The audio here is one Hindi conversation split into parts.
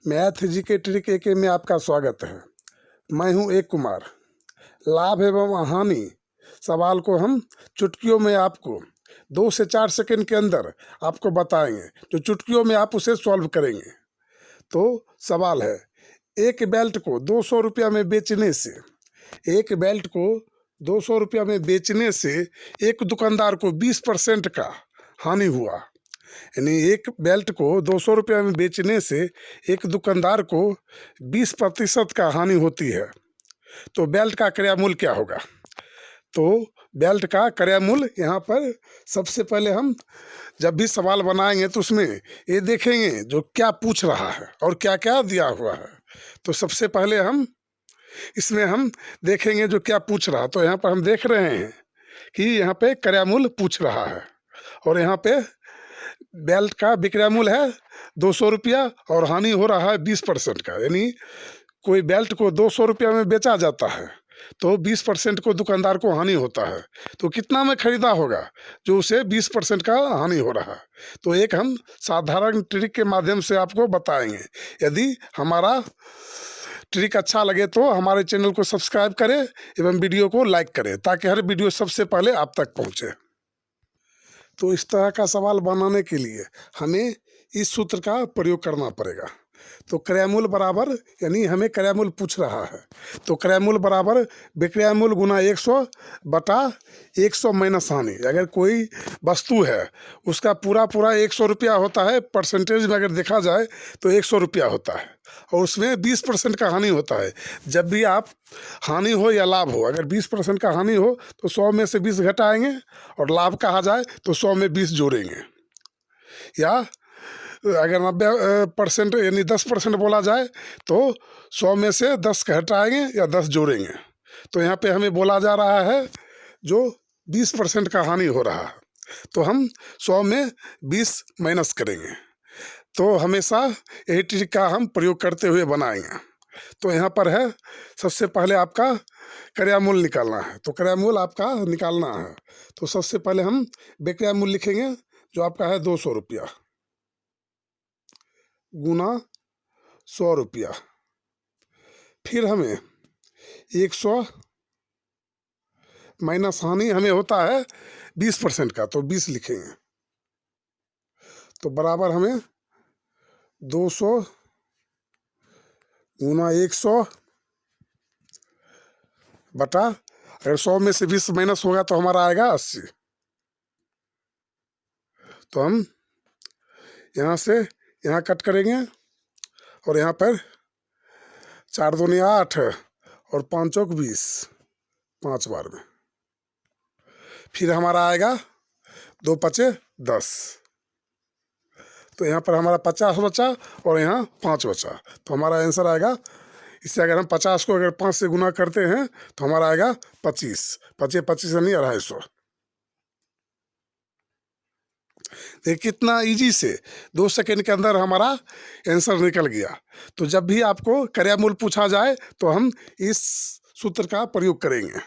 मैथ जीके ट्रिक एके में आपका स्वागत है। मैं हूं एक कुमार। लाभ एवं हानि सवाल को हम चुटकियों में आपको 2 से 4 सेकंड के अंदर आपको बताएंगे, जो चुटकियों में आप उसे सॉल्व करेंगे। तो सवाल है, एक बेल्ट को 200 रुपया में बेचने से एक बेल्ट को 200 रुपया में बेचने से एक दुकानदार को 20% का हानि हुआ। यानी एक बेल्ट को 200 रुपया में बेचने से एक दुकानदार को 20% का हानि होती है। तो बेल्ट का क्रय मूल्य क्या होगा? तो बेल्ट का क्रय मूल्य यहाँ पर सबसे पहले हम जब भी सवाल बनाएंगे तो उसमें ये देखेंगे जो क्या पूछ रहा है और क्या क्या दिया हुआ है। तो सबसे पहले हम इसमें हम देखेंगे जो क्या पूछ रहा है। तो यहाँ पर हम देख रहे हैं कि यहाँ पे क्रय मूल्य पूछ रहा है और यहाँ पे बेल्ट का विक्रय मूल्य है 200 रुपया और हानि हो रहा है 20% का। यानी कोई बेल्ट को 200 रुपया में बेचा जाता है तो 20% को दुकानदार को हानि होता है। तो कितना में खरीदा होगा जो उसे 20% का हानि हो रहा है। तो एक हम साधारण ट्रिक के माध्यम से आपको बताएंगे। यदि हमारा ट्रिक अच्छा लगे तो हमारे चैनल को सब्सक्राइब करें एवं वीडियो को लाइक करें ताकि हर वीडियो सबसे पहले आप तक पहुँचे। तो इस तरह का सवाल बनाने के लिए हमें इस सूत्र का प्रयोग करना पड़ेगा। तो क्रय मूल्य बराबर, यानी हमें क्रय मूल्य पूछ रहा है तो क्रय मूल्य बराबर विक्रय मूल्य गुना 100 बटा 100 माइनस हानि। अगर कोई वस्तु है उसका पूरा 100 रुपया होता है, परसेंटेज में अगर देखा जाए तो 100 रुपया होता है और उसमें 20% का हानि होता है। जब भी आप हानि हो या लाभ हो, अगर 20% का हानि हो तो 100 में से 20 घटाएंगे और लाभ कहा जाए तो 100 में 20 जोड़ेंगे। या अगर 90% यानी 10% बोला जाए तो 100 में से 10 घटाएंगे या 10 जोड़ेंगे। तो यहाँ पे हमें बोला जा रहा है जो 20% का हानि हो रहा है तो हम 100 में 20 माइनस करेंगे। तो हमेशा यही ट्रिक का हम प्रयोग करते हुए बनाएंगे। तो यहाँ पर है, सबसे पहले आपका क्रय मूल्य निकालना है। तो क्रय मूल्य आपका निकालना है तो सबसे पहले हम विक्रय मूल्य लिखेंगे जो आपका है 200 रुपया गुना 100 रुपया। फिर हमें 100 माइनस हानि हमें होता है 20% का तो 20 लिखेंगे। तो बराबर हमें 200 गुना 100 बटा, अगर 100 में से 20 माइनस होगा तो हमारा आएगा 80। तो हम यहाँ से यहाँ कट करेंगे और यहाँ पर 4 दूनी 8 और 5 चौक 20, 5 बार में। फिर हमारा आएगा 2 पचे 10। तो यहाँ पर हमारा 50 बचा और यहाँ 5 बचा। तो हमारा आंसर आएगा, इससे अगर हम 50 को अगर 5 से गुना करते हैं तो हमारा आएगा 25। 25 यानी 250। देखिए कितना इजी से 2 सेकंड के अंदर हमारा आंसर निकल गया। तो जब भी आपको क्रय मूल्य पूछा जाए तो हम इस सूत्र का प्रयोग करेंगे।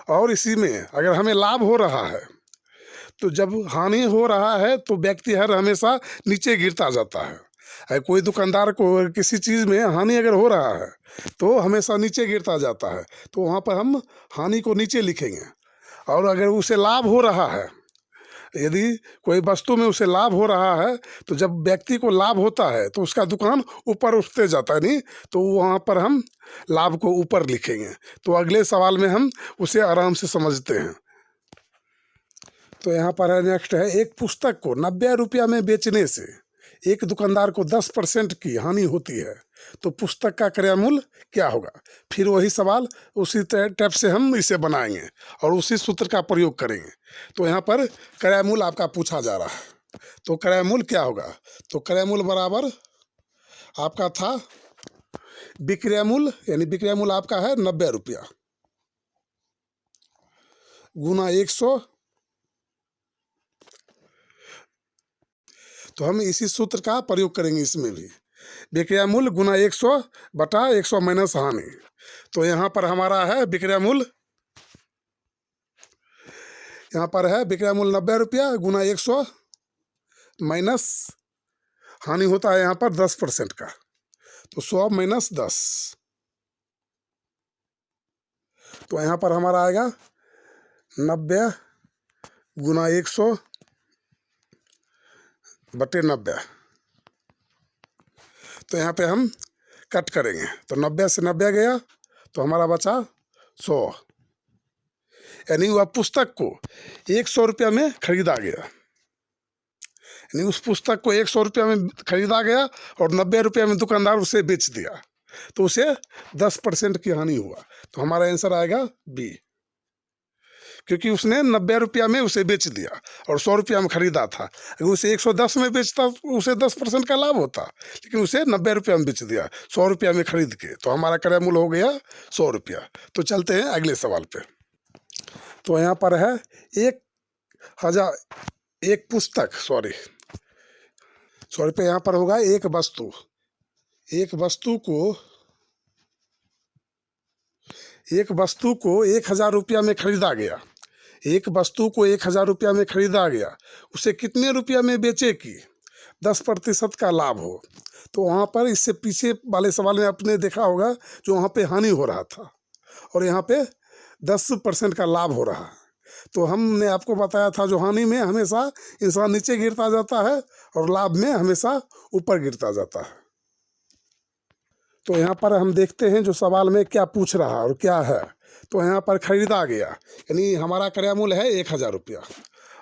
और इसी में अगर हमें लाभ हो रहा है तो जब हानि हो रहा है तो व्यक्ति हर हमेशा नीचे गिरता जाता है। अगर कोई दुकानदार को किसी चीज़ में हानि अगर हो रहा है तो हमेशा नीचे गिरता जाता है। तो वहाँ पर हम हानि को नीचे लिखेंगे। और अगर उसे लाभ हो रहा है, यदि कोई वस्तु में उसे लाभ हो रहा है तो जब व्यक्ति को लाभ होता है तो उसका दुकान ऊपर उठते जाता है, नहीं तो वहाँ पर हम लाभ को ऊपर लिखेंगे। तो अगले सवाल में हम उसे आराम से समझते हैं। तो यहाँ पर है, नेक्स्ट है, एक पुस्तक को 90 रुपया में बेचने से एक दुकानदार को 10% की हानि होती है तो पुस्तक का क्रय मूल्य क्या होगा? फिर वही सवाल उसी टाइप से हम इसे बनाएंगे और उसी सूत्र का प्रयोग करेंगे। तो यहाँ पर क्रय मूल्य आपका पूछा जा रहा है तो क्रय मूल्य क्या होगा? तो क्रय मूल्य बराबर आपका था विक्रय मूल्य, यानी विक्रय मूल्य आपका है 90 रुपया गुना 100। तो हम इसी सूत्र का प्रयोग करेंगे इसमें भी, विक्रय मूल्य गुना 100 बटा 100 माइनस हानि। तो यहाँ पर हमारा है विक्रय मूल्य, यहाँ पर है विक्रय मूल्य 90 रुपया गुना 100 माइनस हानि होता है यहाँ पर 10% का। तो 100 माइनस 10, तो यहाँ पर हमारा आएगा 90 गुना 100 बटे 90। तो यहाँ पे हम कट करेंगे, तो 90 से 90 गया तो हमारा बचा 100, यानी वह पुस्तक को 100 रुपया में खरीदा गया, यानी उस पुस्तक को 100 रुपया में खरीदा गया और 90 रुपया में दुकानदार उसे बेच दिया, तो उसे 10% की हानि हुआ। तो हमारा आंसर आएगा बी, क्योंकि उसने 90 रुपया में उसे बेच दिया और 100 रुपया में खरीदा था। अगर उसे 110 में बेचता तो उसे 10% का लाभ होता, लेकिन उसे 90 रुपया में बेच दिया 100 रुपया में खरीद के, तो हमारा क्रय मूल्य हो गया 100 रुपया। तो चलते हैं अगले सवाल पे। तो यहाँ पर है 1 पुस्तक, सॉरी पे यहाँ पर होगा एक वस्तु को 1000 रुपया में खरीदा गया, एक वस्तु को 1000 रुपया में खरीदा गया, उसे कितने रुपया में बेचे कि 10% का लाभ हो। तो वहाँ पर इससे पीछे वाले सवाल में आपने देखा होगा जो वहाँ पे हानि हो रहा था और यहाँ पे 10% का लाभ हो रहा है। तो हमने आपको बताया था जो हानि में हमेशा इंसान नीचे गिरता जाता है और लाभ में हमेशा ऊपर गिरता जाता है। तो यहाँ पर हम देखते हैं जो सवाल में क्या पूछ रहा है और क्या है। तो यहाँ पर खरीदा गया, यानी हमारा क्रय मूल्य है 1000 रुपया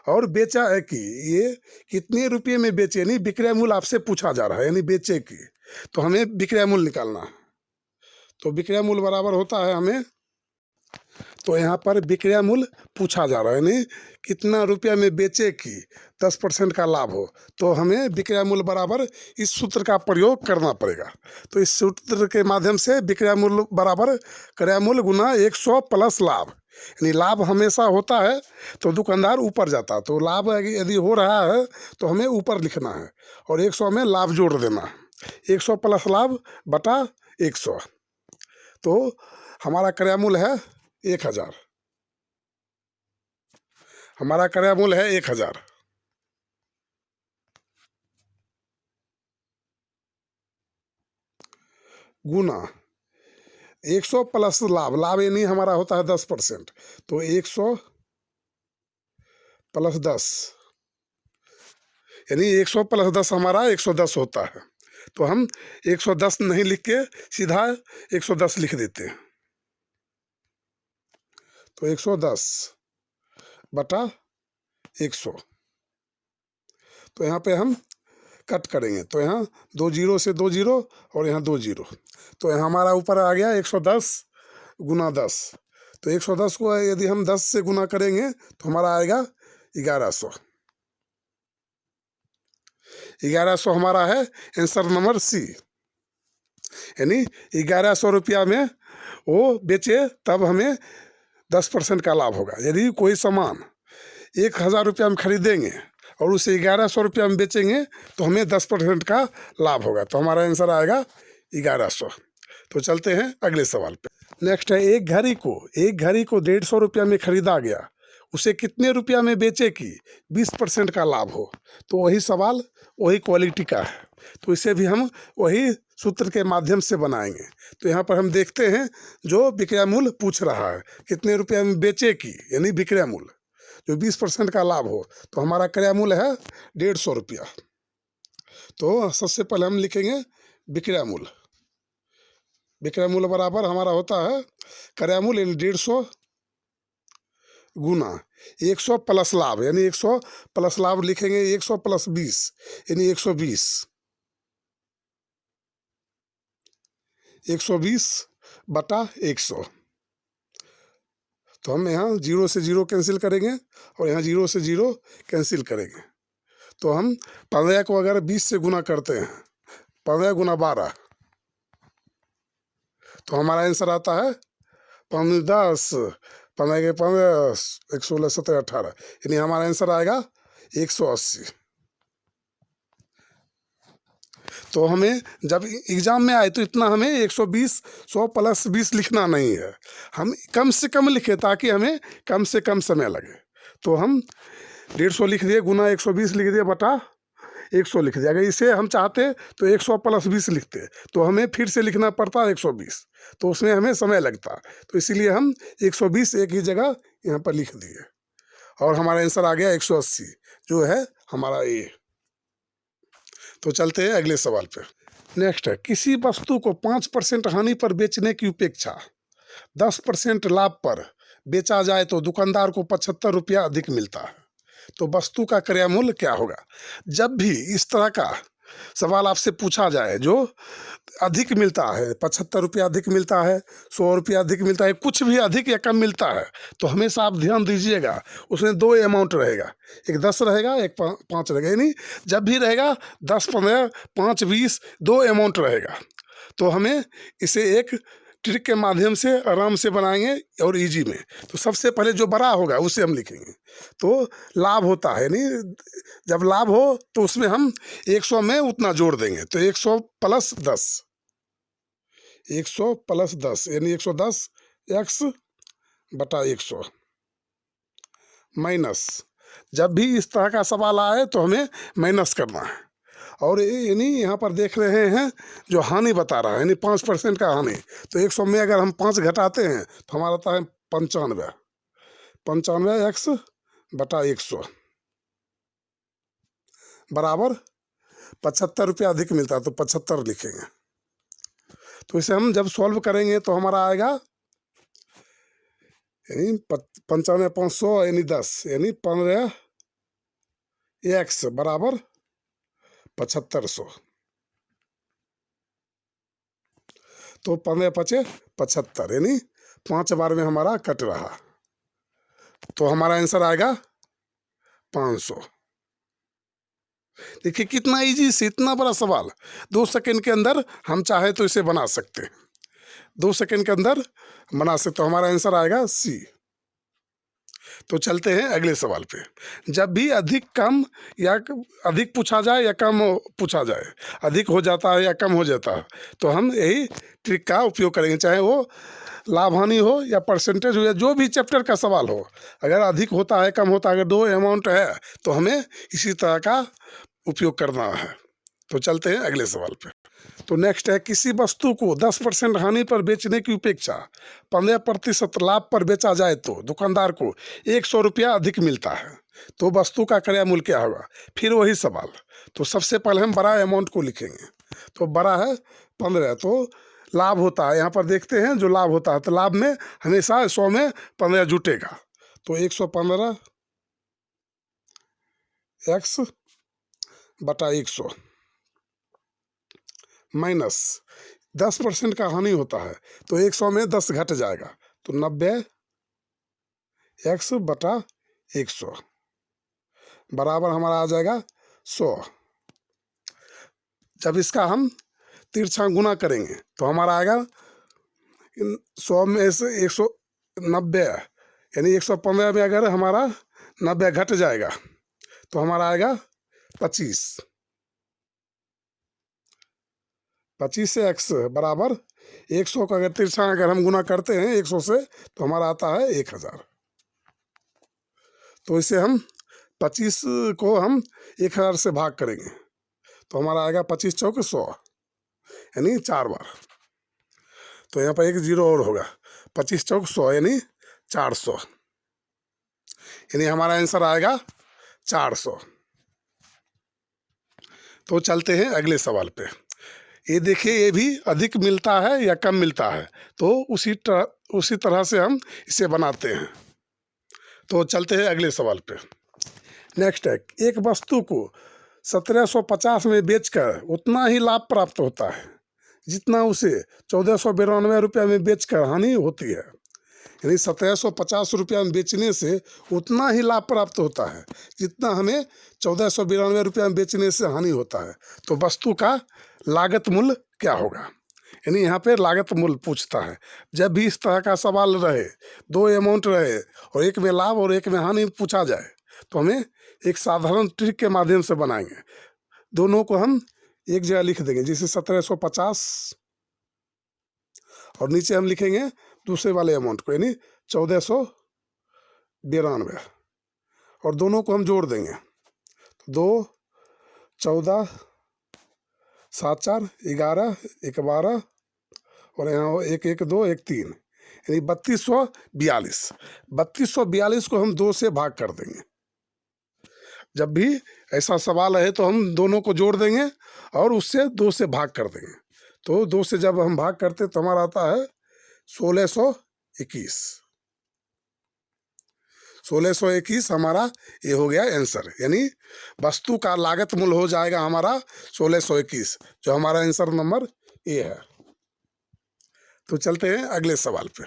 और बेचा है कि ये कितने रुपये में बेचे, यानी विक्रय मूल्य आपसे पूछा जा रहा है, यानी बेचे की, तो हमें विक्रय मूल्य निकालना है। तो विक्रय मूल्य बराबर होता है हमें, तो यहाँ पर विक्रय मूल्य पूछा जा रहा है, यानी कितना रुपया में बेचे कि 10% का लाभ हो, तो हमें विक्रय मूल्य बराबर इस सूत्र का प्रयोग करना पड़ेगा। तो इस सूत्र के माध्यम से विक्रय मूल्य बराबर क्रय मूल्य गुना 100 प्लस लाभ, यानी लाभ हमेशा होता है तो दुकानदार ऊपर जाता है, तो लाभ यदि हो रहा है तो हमें ऊपर लिखना है और 100 में लाभ जोड़ देना, 100 प्लस लाभ बटा 100। तो हमारा क्रय मूल्य है 1000, हमारा क्रय मूल्य है 1000 गुना 100 प्लस लाभ यानी हमारा होता है 10%, तो 100 प्लस 10 यानी 100 प्लस 10 हमारा 110 होता है। तो हम 110 नहीं लिख के सीधा 110 लिख देते हैं, तो 110 बटा 100। तो यहाँ पे हम कट करेंगे, तो यहाँ 2 जीरो से 2 जीरो और यहाँ 2 जीरो, तो यहाँ हमारा ऊपर आ गया 110 गुना 10। तो 110 को यदि हम 10 से गुना करेंगे तो हमारा आएगा 1100। 1100 हमारा है आंसर नंबर सी, यानी 1100 रुपया में वो बेचे तब हमें 10% का लाभ होगा। यदि कोई सामान 1000 रुपया में खरीदेंगे और उसे 1100 रुपया में बेचेंगे तो हमें 10% का लाभ होगा, तो हमारा आंसर आएगा 1100। तो चलते हैं अगले सवाल पे। नेक्स्ट है एक घड़ी को 150 रुपया में खरीदा गया, उसे कितने रुपया में बेचे कि 20% का लाभ हो। तो वही सवाल वही क्वालिटी का है, तो इसे भी हम वही सूत्र के माध्यम से बनाएंगे। तो यहाँ पर हम देखते हैं जो विक्रय मूल्य पूछ रहा है कितने रुपया में बेचे की, यानी विक्रय मूल्य जो 20% का लाभ हो, तो हमारा क्रय मूल्य है 150 रुपया। तो सबसे पहले हम लिखेंगे विक्रय मूल्य, विक्रय मूल्य बराबर हमारा होता है क्रय मूल्य यानी 150 गुना 100 प्लस लाभ, यानी 100 प्लस लाभ लिखेंगे 100 प्लस 20 यानी 120, 120 बटा 100। तो हम यहाँ 0 से 0 कैंसिल करेंगे और यहाँ 0 से 0 कैंसिल करेंगे। तो हम 15 को अगर 20 से गुना करते हैं, 15 गुना 12, तो हमारा आंसर आता है 15 10 15 के 15 1 16 17 18, यानी हमारा आंसर आएगा 180। तो हमें जब एग्जाम में आए तो इतना हमें 120 100 प्लस 20 लिखना नहीं है, हम कम से कम लिखे ताकि हमें कम से कम समय लगे। तो हम 150 लिख दिए गुना 120 लिख दिए बटा 100 लिख दिया। अगर इसे हम चाहते तो 100 प्लस 20 लिखते, तो हमें फिर से लिखना पड़ता 120, तो उसमें हमें समय लगता। तो इसीलिए हम 120 एक ही जगह यहाँ पर लिख दिए और हमारा आंसर आ गया 180, जो है हमारा ए। तो चलते हैं अगले सवाल पे। नेक्स्ट है, किसी वस्तु को 5% हानि पर बेचने की अपेक्षा 10% लाभ पर बेचा जाए तो दुकानदार को 75 रुपया अधिक मिलता है, तो वस्तु का क्रय मूल्य क्या होगा? जब भी इस तरह का सवाल आपसे पूछा जाए जो अधिक मिलता है, 75 रुपया अधिक मिलता है, 100 रुपया अधिक मिलता है, कुछ भी अधिक या कम मिलता है, तो हमेशा आप ध्यान दीजिएगा उसमें दो अमाउंट रहेगा, एक 10 रहेगा, एक 5 रहेगा। यानी जब भी रहेगा 10, 15, 5, 20 दो अमाउंट रहेगा। तो हमें इसे एक ट्रिक के माध्यम से आराम से बनाएंगे और इजी में। तो सबसे पहले जो बड़ा होगा उसे हम लिखेंगे। तो लाभ होता है, नहीं जब लाभ हो तो उसमें हम 100 में उतना जोड़ देंगे, तो 100 प्लस 10, 100 प्लस 10 यानी 110 एक्स बटा 100 माइनस, जब भी इस तरह का सवाल आए तो हमें माइनस करना है। और यानी यहाँ पर देख रहे हैं जो हानि बता रहा है, यानी 5% का हानि, तो 100 में अगर हम 5 घटाते हैं तो हमारा आता है 95, 95 एक्स बटा 100 बराबर 75 रुपया अधिक मिलता है, तो 75 लिखेंगे। तो इसे हम जब सॉल्व करेंगे तो हमारा आएगा यानी 95 500 यानी 10 यानी 15 एक्स बराबर 7500, तो 15 पचे 75 यानी 5 बार में हमारा कट रहा, तो हमारा आंसर आएगा 500। देखिए कितना इजी से इतना बड़ा सवाल 2 सेकंड के अंदर हम चाहे तो इसे बना सकते हैं, 2 सेकंड के अंदर बना सकते। तो हमारा आंसर आएगा सी। तो चलते हैं अगले सवाल पे। जब भी अधिक कम या अधिक पूछा जाए या कम पूछा जाए, अधिक हो जाता है या कम हो जाता है, तो हम यही ट्रिक का उपयोग करेंगे, चाहे वो लाभ हानि हो या परसेंटेज हो या जो भी चैप्टर का सवाल हो। अगर अधिक होता है कम होता है, अगर दो अमाउंट है तो हमें इसी तरह का उपयोग करना है। तो चलते हैं अगले सवाल पे। तो नेक्स्ट है, किसी वस्तु को 10% हानि पर बेचने की अपेक्षा 15% लाभ पर बेचा जाए तो दुकानदार को 100 रुपया अधिक मिलता है, तो वस्तु का क्रय मूल्य क्या होगा? फिर वही सवाल। तो सबसे पहले हम बड़ा अमाउंट को लिखेंगे, तो बड़ा है 15, तो लाभ होता है, यहाँ पर देखते हैं जो लाभ होता है, तो लाभ में हमेशा 100 में 15 जुटेगा, तो 115 एक्स बटा 100 माइनस 10% का हानि होता है, तो 100 में 10 घट जाएगा, तो 90 एक्स बटा 100 बराबर हमारा आ जाएगा 100। जब इसका हम तिरछा गुना करेंगे तो हमारा आएगा 100 में से 190 यानी 115 में अगर हमारा 90 घट जाएगा तो हमारा आएगा 25 से एक्स बराबर 100 का अगर तिरछा अगर हम गुना करते हैं 100 से तो हमारा आता है 1000। तो इसे हम 25 को हम 1000 से भाग करेंगे तो हमारा आएगा 25 चौक 100 यानी 4 बार, तो यहाँ पर एक जीरो और होगा, 25 चौक 100 यानी 400, यानी हमारा आंसर आएगा 400। तो चलते हैं अगले सवाल पे। ये देखिए ये भी अधिक मिलता है या कम मिलता है, तो उसी तरह से हम इसे बनाते हैं। तो चलते हैं अगले सवाल पे। नेक्स्ट है, एक वस्तु को 1750 में बेचकर उतना ही लाभ प्राप्त होता है जितना उसे 1492 रुपया में बेचकर हानि होती है, यानी 1750 रुपया में बेचने से उतना ही लाभ प्राप्त होता है जितना हमें 1492 रुपया में बेचने से हानि होता है, तो वस्तु का लागत मूल्य क्या होगा? यानी यहाँ पे लागत मूल्य पूछता है। जब भी इस तरह का सवाल रहे, दो अमाउंट रहे और एक में लाभ और एक में हानि पूछा जाए, तो हमें एक साधारण ट्रिक के माध्यम से बनाएंगे। दोनों को हम एक जगह लिख देंगे, जैसे 1750 और नीचे हम लिखेंगे दूसरे वाले अमाउंट को यानी 1492 और दोनों को हम जोड़ देंगे, तो 2 14, 7 4 11, 1 12 और यहाँ 1 1 2 1 3, यानी 3242। 3242 को हम 2 से भाग कर देंगे। जब भी ऐसा सवाल है तो हम दोनों को जोड़ देंगे और उससे 2 से भाग कर देंगे। तो 2 से जब हम भाग करते तो हमारा आता है 1621। 1621 हमारा ये हो गया आंसर, यानी वस्तु का लागत मूल्य हो जाएगा हमारा 1621, जो हमारा आंसर नंबर ए है। तो चलते हैं अगले सवाल पे।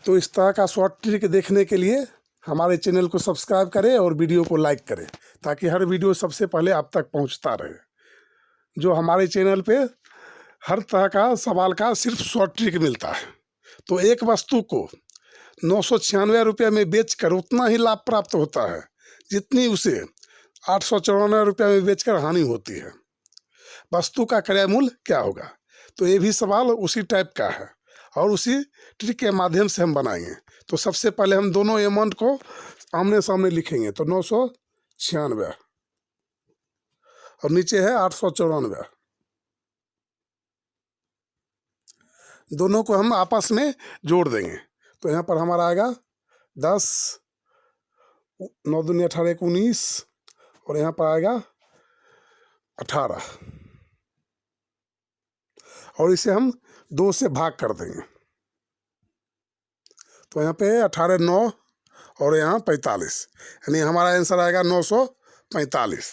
तो इस तरह का शॉर्ट ट्रिक देखने के लिए हमारे चैनल को सब्सक्राइब करें और वीडियो को लाइक करें, ताकि हर वीडियो सबसे पहले आप तक पहुंचता रहे। जो हमारे चैनल पे हर तरह का सवाल का सिर्फ शॉर्ट ट्रिक मिलता है। तो एक वस्तु को 996 रुपये में बेचकर उतना ही लाभ प्राप्त होता है जितनी उसे 894 रुपये में बेचकर हानि होती है। वस्तु का क्रय मूल्य क्या होगा? तो ये भी सवाल उसी टाइप का है और उसी ट्रिक के माध्यम से हम बनाएंगे। तो सबसे पहले हम दोनों अमाउंट को आमने सामने लिखेंगे। तो 996 और नीचे है 894, दोनों को हम आपस में जोड़ देंगे। तो यहाँ पर हमारा आएगा 10, 9 दूनी 18 19 और यहाँ पर आएगा 18 और इसे हम 2 से भाग कर देंगे। तो यहाँ पे 18 9 और यहाँ 45, यानी हमारा आंसर आएगा 945।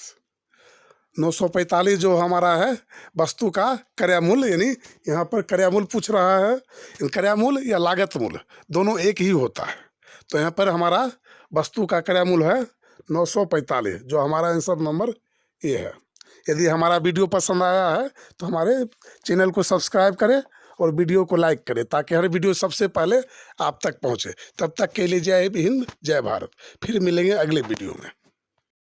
945 जो हमारा है वस्तु का क्रय मूल्य, यानी यहाँ पर क्रय मूल्य पूछ रहा है। क्रय मूल्य या लागत मूल्य दोनों एक ही होता है। तो यहाँ पर हमारा वस्तु का क्रय मूल्य है 945, जो हमारा आंसर नंबर ए है। यदि हमारा वीडियो पसंद आया है तो हमारे चैनल को सब्सक्राइब करें और वीडियो को लाइक करें, ताकि हर वीडियो सबसे पहले आप तक पहुँचे। तब तक के लिए जय हिंद, जय भारत। फिर मिलेंगे अगले वीडियो में।